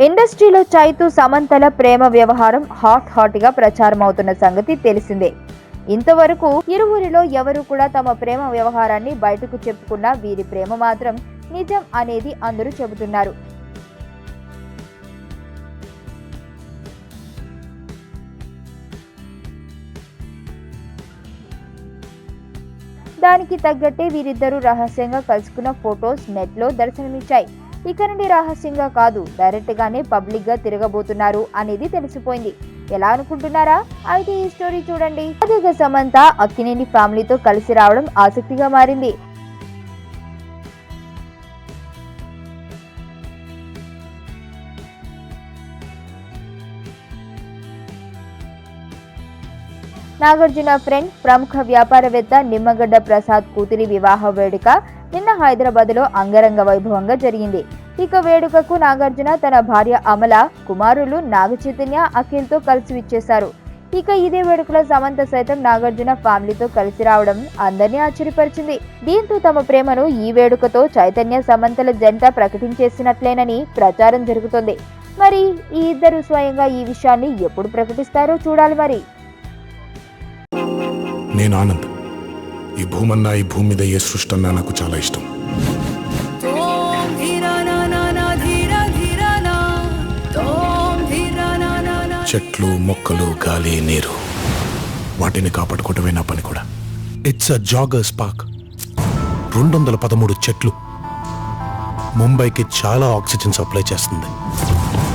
ఇండస్ట్రీలో చైతు సమంతల ప్రేమ వ్యవహారం హాట్ గా ప్రచారం అవుతున్న సంగతి తెలిసిందే. ఇంతవరకు ఇరువురిలో ఎవరు కూడా తమ ప్రేమ వ్యవహారాన్ని బయటకు చెప్పుకున్నా వీరి ప్రేమ మాత్రం నిజం అనేది అందరూ చెబుతున్నారు. దానికి తగ్గట్టే వీరిద్దరూ రహస్యంగా కలుసుకున్న ఫొటోస్ నెట్లో దర్శనమిచ్చాయి. ఇక నుండి రహస్యంగా కాదు, డైరెక్ట్ గానే పబ్లిక్ గా తిరగబోతున్నారు అనేది తెలిసిపోయింది. ఎలా అనుకుంటున్నారా? అయితే ఈ స్టోరీ చూడండి. తాజాగా సమంత అక్కినేని ఫ్యామిలీతో కలిసి రావడం ఆసక్తిగా మారింది. నాగార్జున ఫ్రెండ్, ప్రముఖ వ్యాపారవేత్త నిమ్మగడ్డ ప్రసాద్ కూతురి వివాహ వేడుక నిన్న హైదరాబాద్ లో అంగరంగ వైభవంగా జరిగింది. ఇక వేడుకకు నాగార్జున తన భార్య అమల, కుమారులు నాగ చైతన్య, అఖిల్ తో కలిసి విచ్చేశారు. ఇక ఇదే వేడుకలో సమంత సైతం నాగార్జున ఫ్యామిలీతో కలిసి రావడం అందరినీ ఆశ్చర్యపరిచింది. దీంతో తమ ప్రేమను ఈ వేడుకతో చైతన్య సమంతల జంట ప్రకటించేసినట్లేనని ప్రచారం జరుగుతోంది. మరి ఈ ఇద్దరు స్వయంగా ఈ విషయాన్ని ఎప్పుడు ప్రకటిస్తారో చూడాలి. మరి నేను ఆనంద్. ఈ భూమన్నా, ఈ భూమి మీద ఏ సృష్టి అన్నా నాకు చాలా ఇష్టం. చెట్లు, మొక్కలు, గాలి, నీరు, వాటిని కాపాడుకోవటమే నా పని కూడా. It's a joggers park. 213 చెట్లు ముంబైకి చాలా ఆక్సిజన్ సప్లై చేస్తుంది.